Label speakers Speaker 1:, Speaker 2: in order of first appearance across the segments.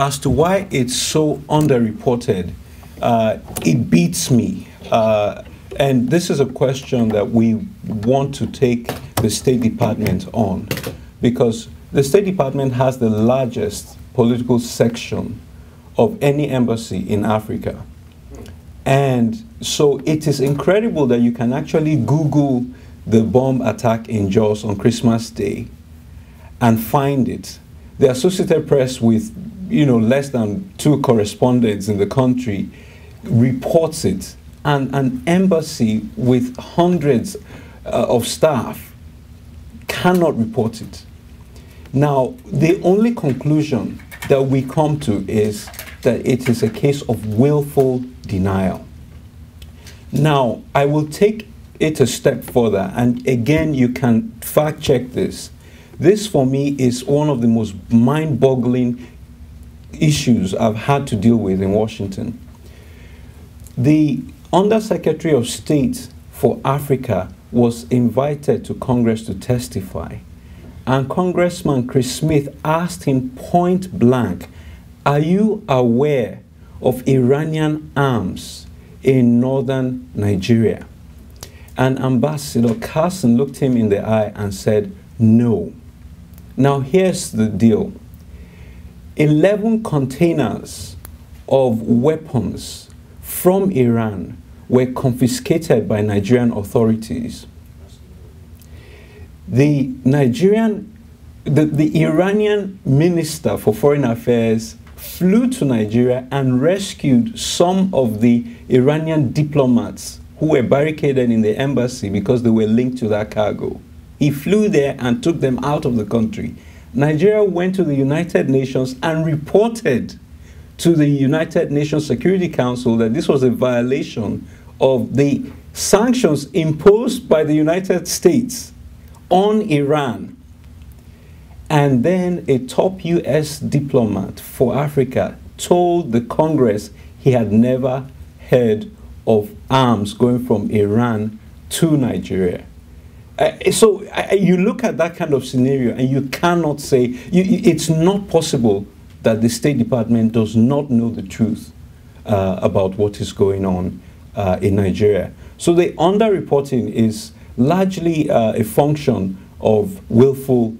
Speaker 1: as to why it's so underreported, it beats me. And this is a question that we want to take the State Department on, because the State Department has the largest political section of any embassy in Africa. And so it is incredible that you can actually Google the bomb attack in Jos on Christmas Day and find it. The Associated Press, with less than 2 correspondents in the country, reports it, and an embassy with hundreds of staff cannot report it. Now, the only conclusion that we come to is that it is a case of willful denial. Now, I will take it a step further, and again, you can fact check this. This, for me, is one of the most mind-boggling issues I've had to deal with in Washington. The Undersecretary of State for Africa was invited to Congress to testify, and Congressman Chris Smith asked him point blank, "Are you aware of Iranian arms in northern Nigeria?" And Ambassador Carson looked him in the eye and said, "No." Now here's the deal. 11 containers of weapons from Iran were confiscated by Nigerian authorities. The Iranian Minister for Foreign Affairs flew to Nigeria and rescued some of the Iranian diplomats who were barricaded in the embassy because they were linked to that cargo. He flew there and took them out of the country. Nigeria went to the United Nations and reported to the United Nations Security Council that this was a violation of the sanctions imposed by the United States on Iran. And then a top US diplomat for Africa told the Congress he had never heard of arms going from Iran to Nigeria. So you look at that kind of scenario and you cannot say, it's not possible that the State Department does not know the truth about what is going on in Nigeria. So the underreporting is largely a function of willful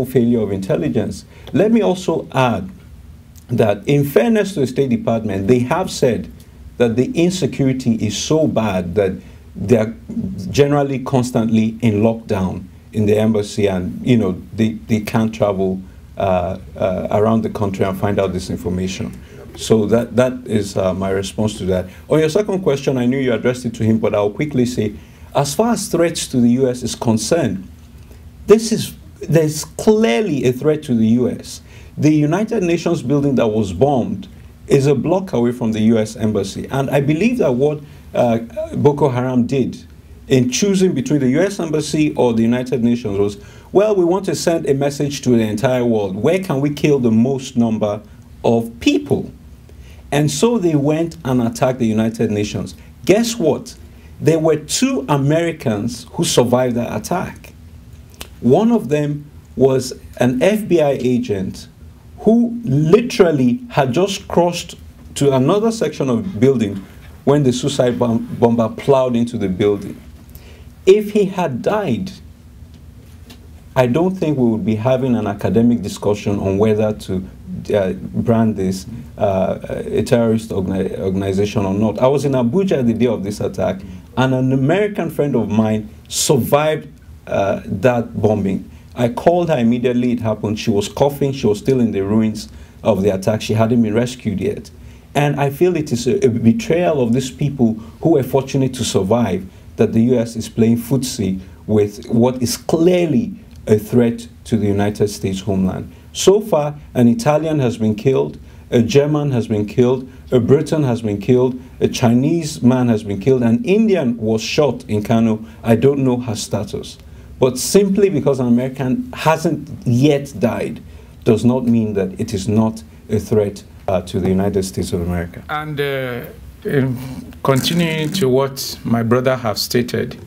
Speaker 1: failure of intelligence. Let me also add that in fairness to the State Department, they have said that the insecurity is so bad that they're generally constantly in lockdown in the embassy, and they can't travel around the country and find out this information. So that is my response to that. On your second question, I knew you addressed it to him, but I'll quickly say, as far as threats to the US is concerned, there's clearly a threat to the US. The United Nations building that was bombed is a block away from the US embassy. And I believe that what Boko Haram did in choosing between the US embassy or the United Nations was, well, we want to send a message to the entire world. Where can we kill the most number of people? And so they went and attacked the United Nations. Guess what? There were 2 Americans who survived that attack. One of them was an FBI agent who literally had just crossed to another section of the building when the suicide bomber plowed into the building. If he had died, I don't think we would be having an academic discussion on whether to brand this a terrorist organization or not. I was in Abuja the day of this attack, and an American friend of mine survived that bombing. I called her immediately it happened. She was coughing. She was still in the ruins of the attack. She hadn't been rescued yet. And I feel it is a betrayal of these people who were fortunate to survive, that the US is playing footsie with what is clearly a threat to the United States homeland. So far, an Italian has been killed, a German has been killed, a Briton has been killed, a Chinese man has been killed, an Indian was shot in Kano. I don't know her status. But simply because an American hasn't yet died does not mean that it is not a threat to the United States of America.
Speaker 2: And continuing to what my brother has stated,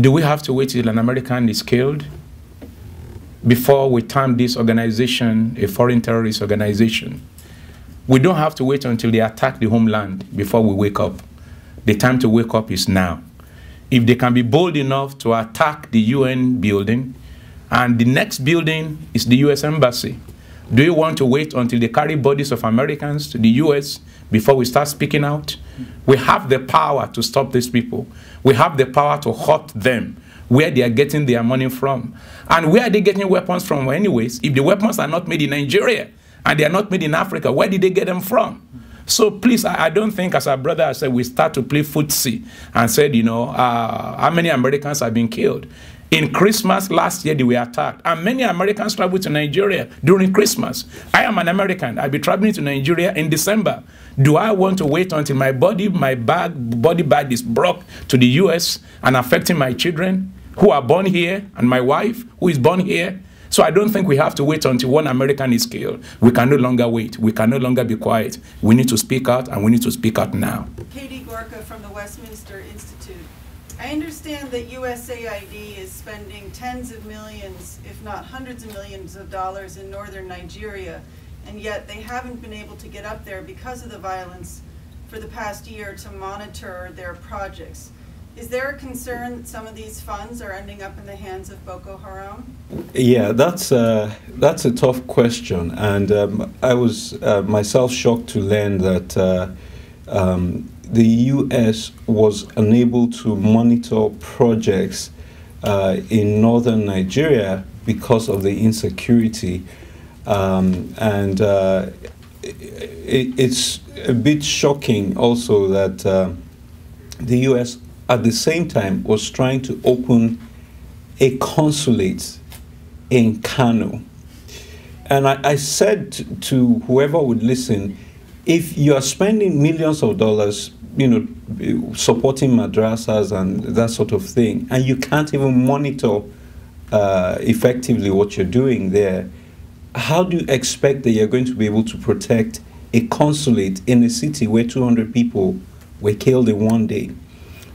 Speaker 2: do we have to wait till an American is killed before we term this organization a foreign terrorist organization. We don't have to wait until they attack the homeland before we wake up. The time to wake up is now. If they can be bold enough to attack the UN building, and the next building is the US Embassy, do you want to wait until they carry bodies of Americans to the US before we start speaking out? We have the power to stop these people. We have the power to hurt them where they are getting their money from. And where are they getting weapons from anyways? If the weapons are not made in Nigeria and they are not made in Africa, where did they get them from? So please, I don't think, as our brother has said, we start to play footsie and said, you know, how many Americans have been killed. In Christmas last year, they were attacked. And many Americans traveled to Nigeria during Christmas. I am an American. I'll be traveling to Nigeria in December. Do I want to wait until my body bag is brought to the US and affecting my children who are born here and my wife who is born here? So I don't think we have to wait until one American is killed. We can no longer wait. We can no longer be quiet. We need to speak out, and we need to speak out now.
Speaker 3: Katie Gorka from the Westminster Institute. I understand that USAID is spending tens of millions, if not hundreds of millions of dollars in northern Nigeria, and yet they haven't been able to get up there because of the violence for the past year to monitor their projects. Is there a concern that some of these funds are ending up in the hands of Boko Haram?
Speaker 1: Yeah, that's a tough question, and I was myself shocked to learn that the U.S. was unable to monitor projects in northern Nigeria because of the insecurity, it's a bit shocking also that the U.S. at the same time was trying to open a consulate in Kano. And I said to whoever would listen, if you are spending millions of dollars, you know, supporting madrasas and that sort of thing, and you can't even monitor effectively what you're doing there, how do you expect that you're going to be able to protect a consulate in a city where 200 people were killed in one day?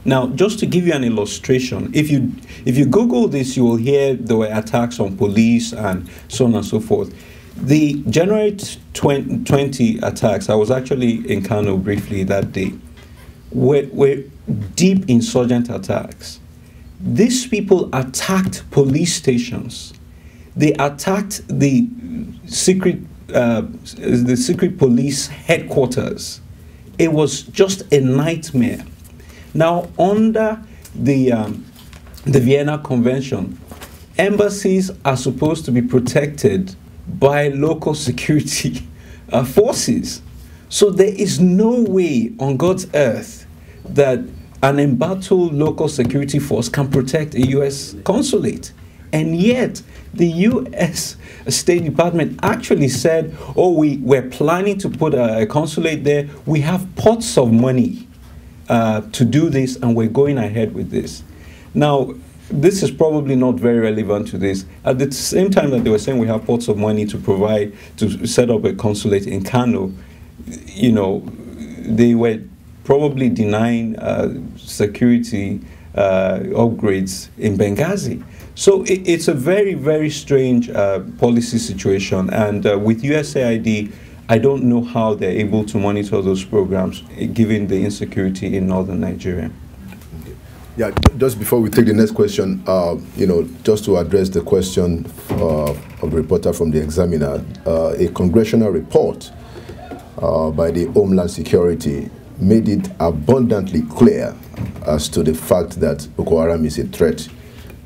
Speaker 1: Now, just to give you an illustration, if you Google this, you will hear there were attacks on police and so on and so forth. The January 20 attacks, I was actually in Kano briefly that day, were deep insurgent attacks. These people attacked police stations. They attacked the secret police headquarters. It was just a nightmare. Now, under the Vienna Convention, embassies are supposed to be protected by local security forces. So there is no way on God's earth that an embattled local security force can protect a U.S. consulate. And yet, the U.S. State Department actually said, oh, we're planning to put a consulate there. We have pots of money to do this, and we're going ahead with this. Now, this is probably not very relevant to this. At the same time that they were saying we have pots of money to set up a consulate in Kano, you know, they were probably denying security upgrades in Benghazi. So it's a very, very strange policy situation. And with USAID, I don't know how they're able to monitor those programs, given the insecurity in northern Nigeria.
Speaker 4: Yeah, just before we take the next question, you know, just to address the question of a reporter from the Examiner, a congressional report by the Homeland Security made it abundantly clear as to the fact that Boko Haram is a threat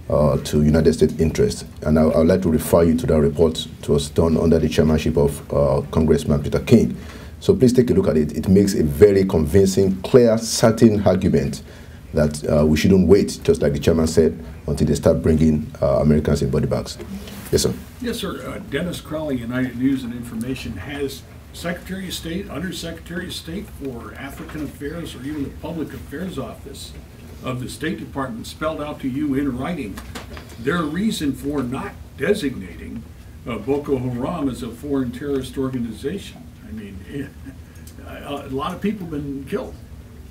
Speaker 4: to United States interests. And I would like to refer you to that report. It was done under the chairmanship of Congressman Peter King. So please take a look at it. It makes a very convincing, clear, certain argument that we shouldn't wait, just like the chairman said, until they start bringing Americans in body bags. Yes, sir.
Speaker 5: Yes, sir. Dennis Crowley, United News and Information, has Secretary of State, Undersecretary of State for African Affairs, or even the Public Affairs Office of the State Department spelled out to you in writing their reason for not designating Boko Haram as a foreign terrorist organization. I mean, a lot of people have been killed.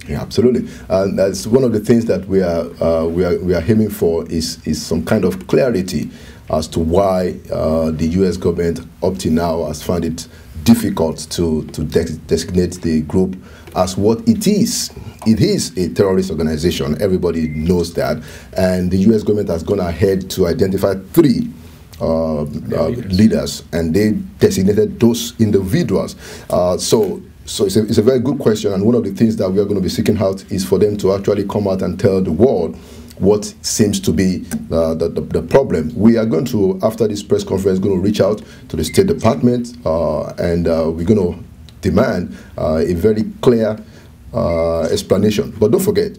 Speaker 4: Yeah, absolutely. And that's one of the things that we are aiming for is some kind of clarity as to why the U.S. government up to now has found it difficult to designate the group as what it is. It is a terrorist organization. Everybody knows that. And the U.S. government has gone ahead to identify 3 leaders, and they designated those individuals. So it's a very good question, and one of the things that we are going to be seeking out is for them to actually come out and tell the world what seems to be the problem. We are going to, after this press conference, going to reach out to the State Department, and we're going to demand a very clear explanation. But don't forget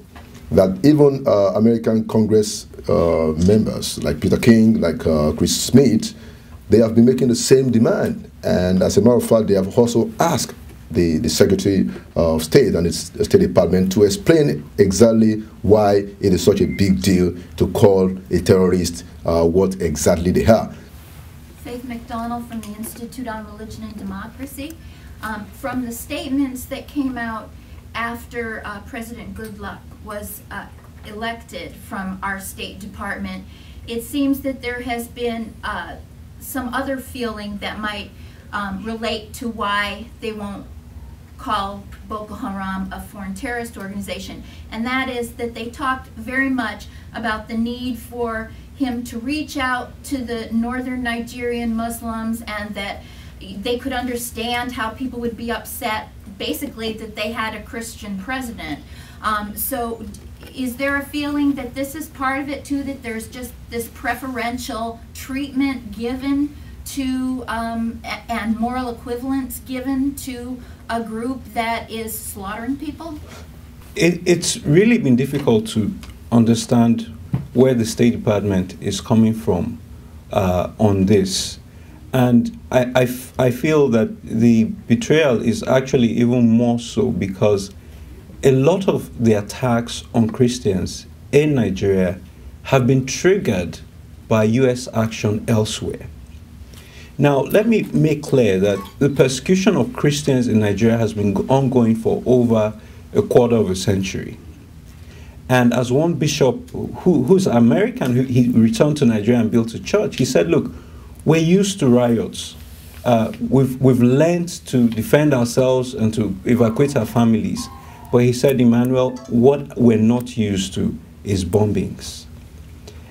Speaker 4: that even American Congress members like Peter King, like Chris Smith, they have been making the same demand. And as a matter of fact, they have also asked the Secretary of State and its State Department to explain exactly why it is such a big deal to call a terrorist what exactly they are.
Speaker 6: Faith McDonald from the Institute on Religion and Democracy. From the statements that came out after President Goodluck was elected from our State Department, it seems that there has been some other feeling that might relate to why they won't call Boko Haram a foreign terrorist organization, and that is that they talked very much about the need for him to reach out to the northern Nigerian Muslims, and that they could understand how people would be upset, basically, that they had a Christian president. So is there a feeling that this is part of it too, that there's just this preferential treatment given to and moral equivalence given to a group that is slaughtering people?
Speaker 1: It's really been difficult to understand where the State Department is coming from on this. And I feel that the betrayal is actually even more so because a lot of the attacks on Christians in Nigeria have been triggered by U.S. action elsewhere. Now, let me make clear that the persecution of Christians in Nigeria has been ongoing for over a quarter of a century. And as one bishop who's American, he returned to Nigeria and built a church, he said, look, we're used to riots. We've learned to defend ourselves and to evacuate our families. But he said, Emmanuel, what we're not used to is bombings.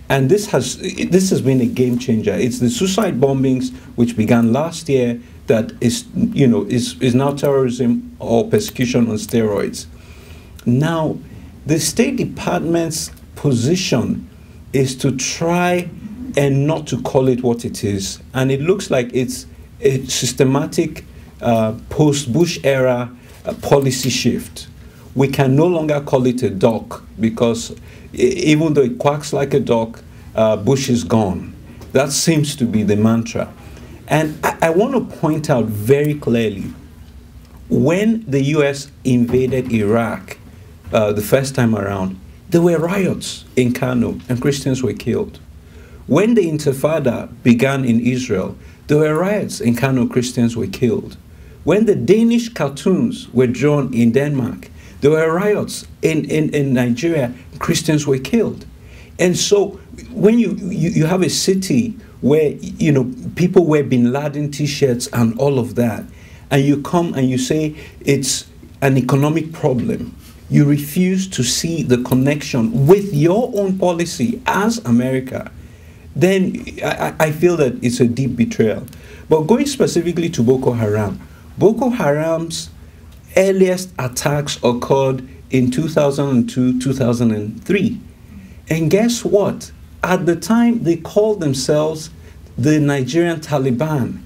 Speaker 1: And this has been a game changer. It's the suicide bombings which began last year that is now terrorism or persecution on steroids. Now, the State Department's position is to try and not to call it what it is. And it looks like it's a systematic post-Bush era policy shift. We can no longer call it a duck because even though it quacks like a duck, Bush is gone. That seems to be the mantra. And I want to point out very clearly, when the US invaded Iraq the first time around, there were riots in Kano and Christians were killed. When the Intifada began in Israel, there were riots in Kano, Christians were killed. When the Danish cartoons were drawn in Denmark, there were riots in Nigeria, Christians were killed. And so when you have a city where people wear Bin Laden t-shirts and all of that, and you come and you say it's an economic problem, you refuse to see the connection with your own policy as America, then I feel that it's a deep betrayal. But going specifically to Boko Haram, Boko Haram's earliest attacks occurred in 2002, 2003. And guess what? At the time, they called themselves the Nigerian Taliban.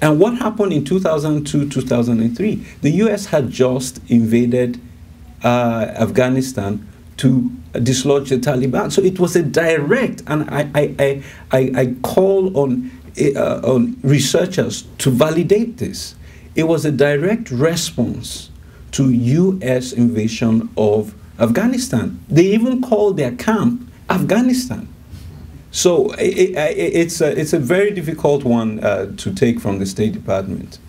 Speaker 1: And what happened in 2002, 2003? The US had just invaded Afghanistan to dislodge the Taliban. So it was a direct, and I call on researchers to validate this. It was a direct response to US invasion of Afghanistan. They even called their camp Afghanistan. So it's a very difficult one to take from the State Department.